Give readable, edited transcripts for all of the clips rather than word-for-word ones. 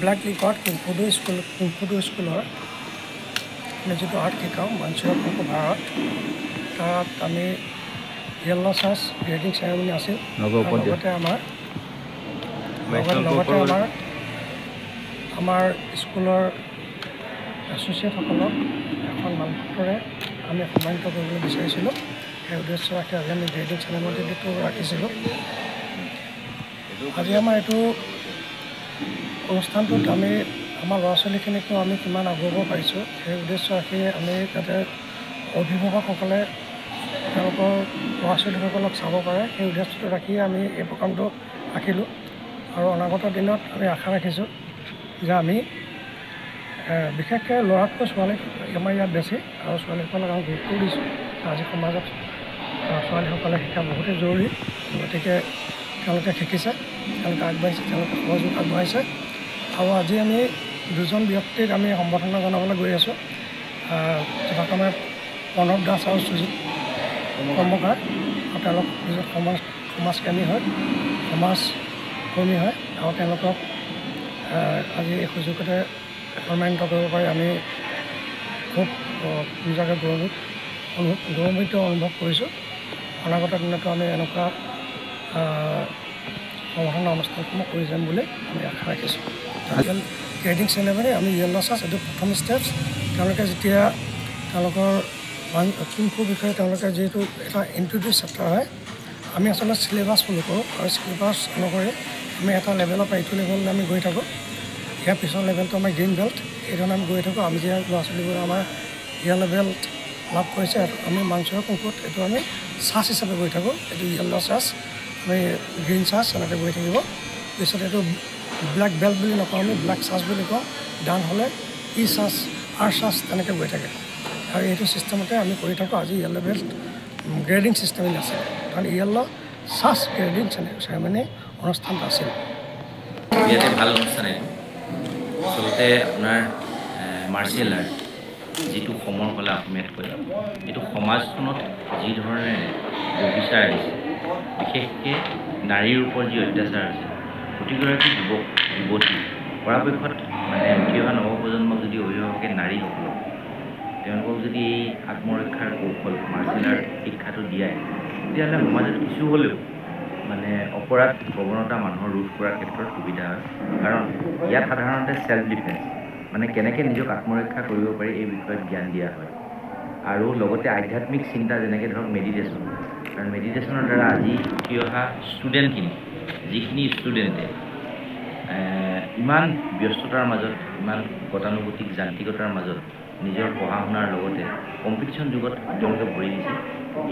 Black record কুংফুডু স্কুলৰ আমি যিটো আৰ্ট শিকাওঁ মঞ্চৰ কুংফু ভাৰত তাত আমি য়েল্ল' চাৰ্চ গ্ৰেডিং চেৰেমনি আছিল লগতে আমাৰ স্কুলৰ এছ'চিয়েটসকলক এখন মানপত্ৰৰে আমি সন্মানিত কৰিবলৈ বিচাৰিছিলোঁ সেই উদ্দেশ্য ৰাখি আজি আমি গ্ৰেডিং চেৰেমনিটো ৰাখিছিলোঁ আজি আমাৰ এইটো অনুষ্ঠানটোত আমি আমাৰ ল'ৰা ছোৱালীখিনিকো আমি কিমান আগুৱাব পাৰিছোঁ সেই উদ্দেশ্য ৰাখি আমি যাতে অভিভাৱকসকলে তেওঁলোকৰ ল'ৰা ছোৱালীসকলক চাব পাৰে সেই উদ্দেশ্যটো ৰাখিয়ে আমি এই প্ৰগ্ৰামটো ৰাখিলোঁ আৰু অনাগত দিনত আমি আশা ৰাখিছোঁ যে আমি বিশেষকৈ ল'ৰাতকৈ ছোৱালী আমাৰ ইয়াত বেছি আৰু ছোৱালীসকলক আমি গুৰুত্ব দিছোঁ আজি সমাজত ছোৱালীসকলে শিকা বহুতেই জৰুৰী গতিকে তেওঁলোকে শিকিছে তেওঁলোকে আগবাঢ়িছে তেওঁলোকে সহযোগ আগবঢ়াইছে আৰু আজি আমি দুজন ব্যক্তিক আমি সম্বৰ্ধনা জনাবলৈ গৈ আছোঁ যথাক্ৰমে প্ৰণৱ দাস আৰু সুজিত কৰ্মকাৰ আৰু তেওঁলোক নিজৰ সমাজকৰ্মী হয় আৰু তেওঁলোকক আজি এই সুযোগতে সন্মানিত কৰিব পাৰি আমি খুব নিজকে গৌৰৱান্বিত অনুভৱ কৰিছোঁ অনাগত দিনতো আমি এনেকুৱা সম্বৰ্ধনা অনুষ্ঠানসমূহ কৰি যাম বুলি আমি আশা ৰাখিছোঁ গ্ৰেডিং চেৰেমনি আমি য়েল্ল' চাৰ্চ এইটো প্ৰথম ষ্টেপছ তেওঁলোকে যেতিয়া তেওঁলোকৰ কুংফুৰ বিষয়ে তেওঁলোকে যিহেতু এটা ইণ্ট্ৰডিউচ চেপ্টাৰ হয় আমি আচলতে চিলেবাছ ফ'ল' কৰোঁ আৰু চিলেবাছ অনুসৰি আমি এটা লেভেলৰ পৰা এইটো লেভেললৈ আমি গৈ থাকোঁ ইয়াৰ পিছৰ লেভেলটো আমাৰ গ্ৰীণ বেল্ট এইধৰণে আমি গৈ থাকোঁ আমি যে ল'ৰা ছোৱালীবোৰে আমাৰ য়েল্ল' বেল্ট লাভ কৰিছে আমি মাঞ্চৰ কুংফুত এইটো আমি চাৰ্চ হিচাপে গৈ থাকোঁ এইটো য়েল্ল' চাৰ্চ আমি গ্ৰীণ চাৰ্চ এনেকৈ গৈ থাকিব পিছত এইটো ব্লেক বেল্ট বুলি নকওঁ আমি ব্লেক চাৰ্চ বুলি কওঁ ডান হ'লে ই চাৰ্চ আৰ চাৰ্চ তেনেকৈ গৈ থাকে আৰু এইটো ছিষ্টেমতে আমি কৰি থাকোঁ আজি য়েল্ল' বেল্ট গ্ৰেডিং ছিষ্টেমেই আছিল কাৰণ য়েল্ল' চাৰ্চ গ্ৰেডিং চেৰেমনি অনুষ্ঠানটো আছিল ইয়াতে ভাল অনুষ্ঠানে আচলতে আপোনাৰ মাৰ্চিয়েল আৰ্ট যিটো সমৰ কলা অসমীয়াত কয় এইটো সমাজখনত যি ধৰণে ব্যৱচাৰ আহিছে বিশেষকৈ নাৰীৰ ওপৰত যি অত্যাচাৰ আছে প্ৰতিগৰাকী যুৱক যুৱতী পৰাপক্ষত মানে উঠি অহা নৱপ্ৰজন্মক যদি অভিভাৱকে নাৰীসকলক তেওঁলোকক যদি এই আত্মৰক্ষাৰ কৌশল মাৰ্চিয়েল আৰ্ট শিক্ষাটো দিয়ায় তেতিয়াহ'লে সমাজত কিছু হ'লেও মানে অপৰাধ প্ৰৱণতা মানুহৰ ৰোধ কৰাৰ ক্ষেত্ৰত সুবিধা হয় কাৰণ ইয়াত সাধাৰণতে ছেল্ফ ডিফেন্স মানে কেনেকৈ নিজক আত্মৰক্ষা কৰিব পাৰি এই বিষয়ত জ্ঞান দিয়া হয় আৰু লগতে আধ্যাত্মিক চিন্তা যেনেকৈ ধৰক মেডিটেশ্যন কাৰণ মেডিটেশ্যনৰ দ্বাৰা আজি উঠি অহা ষ্টুডেণ্টখিনি যিখিনি ষ্টুডেণ্টে ইমান ব্যস্ততাৰ মাজত ইমান গতানুগতিক যান্ত্ৰিকতাৰ মাজত নিজৰ পঢ়া শুনাৰ লগতে কম্পিটিশ্যন যুগত তেওঁলোকে ভৰি দিছে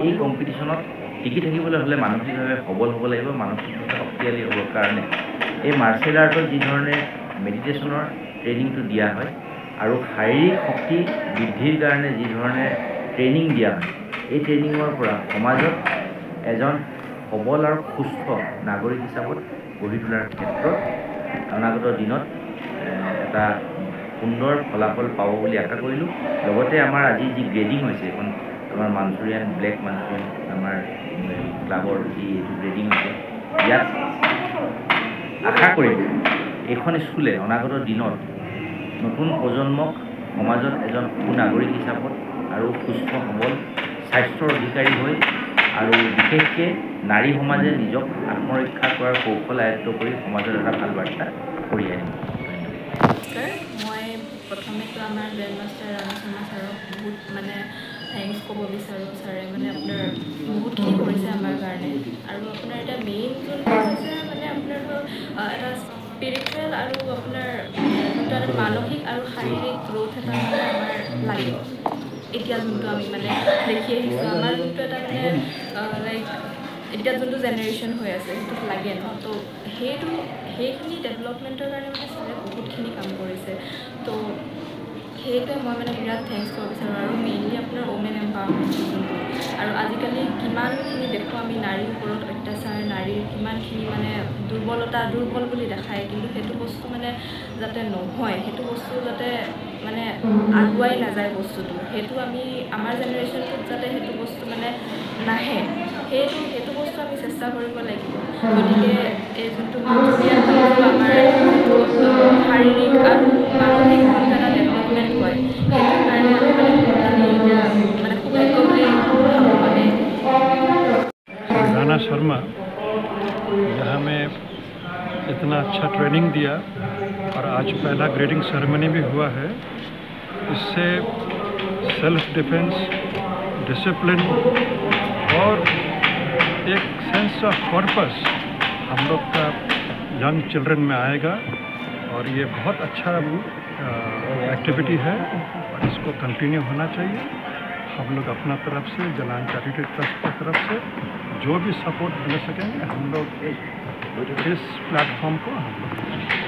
এই কম্পিটিশ্যনত টিকি থাকিবলৈ হ'লে মানসিকভাৱে সবল হ'ব লাগিব মানসিকভাৱে শক্তিশালী হ'বৰ কাৰণে এই মাৰ্চিয়েল আৰ্টত যি ধৰণে মেডিটেশ্যনৰ ট্ৰেইনিংটো দিয়া হয় আৰু শাৰীৰিক শক্তি বৃদ্ধিৰ কাৰণে যি ধৰণে ট্ৰেইনিং দিয়া হয় এই ট্ৰেইনিঙৰ পৰা সমাজত এজন সবল আৰু সুস্থ নাগৰিক হিচাপত গঢ়ি তোলাৰ ক্ষেত্ৰত অনাগত দিনত এটা সুন্দৰ ফলাফল পাব বুলি আশা কৰিলোঁ লগতে আমাৰ আজি যি গ্ৰেডিং হৈছে এখন আমাৰ মাঞ্চুৰিয়ান ব্লেক মাঞ্চুৰিয়ান আমাৰ ক্লাবৰ যি গ্ৰেডিং হৈছে ইয়াত আশা কৰিম এইখন স্কুলে অনাগত দিনত নতুন প্ৰজন্মক সমাজত এজন সুনাগৰিক হিচাপত আৰু সুস্থ সবল স্বাস্থ্যৰ অধিকাৰী হৈ আৰু বিশেষকৈ নাৰী সমাজে নিজক আত্মৰক্ষা কৰাৰ কৌশল আয়ত্ব কৰি সমাজত এটা ভাল বাৰ্তা কঢ়িয়াই আনিম মই প্ৰথমেতো আমাৰ গ্ৰেণ্ড মাষ্টাৰ ৰামচন্দ্ৰ ছাৰক বহুত মানে থেংকছ ক'ব বিচাৰোঁ ছাৰে মানে আপোনাৰ বহুতখিনি কৰিছে আমাৰ কাৰণে আৰু আপোনাৰ এটা মেইন যোনটো হৈছে মানে আপোনাৰ এটা স্পিৰিচুৱেল আৰু আপোনাৰ যোনটো এটা মানসিক আৰু শাৰীৰিক গ্ৰ'থ এটা মানে আমাৰ লাগিব এতিয়া যোনটো আমি মানে দেখি আহিছোঁ আমাৰ যোনটো এটা মানে লাইক এতিয়া যোনটো জেনেৰেশ্যন হৈ আছে সেইটোত লাগে ন তো সেইখিনি ডেভেলপমেণ্টৰ কাৰণে মানে ছাৰে বহুতখিনি কাম কৰিছে তো সেইটোৱে মই মানে বিৰাট থেংকছ কৰিব বিচাৰোঁ আৰু মেইনলি আপোনাৰ ওমেন এম্পাৱাৰমেণ্ট যোনটো আৰু আজিকালি কিমানখিনি দেখোঁ আমি নাৰীৰ ওপৰত অত্যাচাৰ নাৰীৰ কিমানখিনি মানে দুৰ্বল বুলি দেখায় কিন্তু সেইটো বস্তু মানে যাতে নহয় সেইটো বস্তু যাতে মানে আগুৱাই নাযায় বস্তুটো সেইটো আমি আমাৰ জেনেৰেশ্যনটোত যাতে সেইটো বস্তু মানে নাহে সেইটো বস্তু আমি চেষ্টা কৰিব লাগিব গতিকে এই যোনটো আমাৰ শাৰীৰিক यहाँ में इतना अच्छा ट्रेनिंग दिया और आज पहला ग्रेडिंग सेरेमनी भी हुआ है। इससे सेल्फ डिफेंस, डिसिप्लिन और एक सेंस ऑफ पर्पस हम लोग का यंग चिल्ड्रन में आएगा और ये बहुत अच्छा एक्टिविटी है और इसको कंटिन्यू होना चाहिए। हम लोग अपना तरफ से जलान चैरिटी ट्रस्ट की तरफ से जो भी सपोर्ट मिल सकेंगे हम लोग इस प्लेटफॉर्म को हम लोग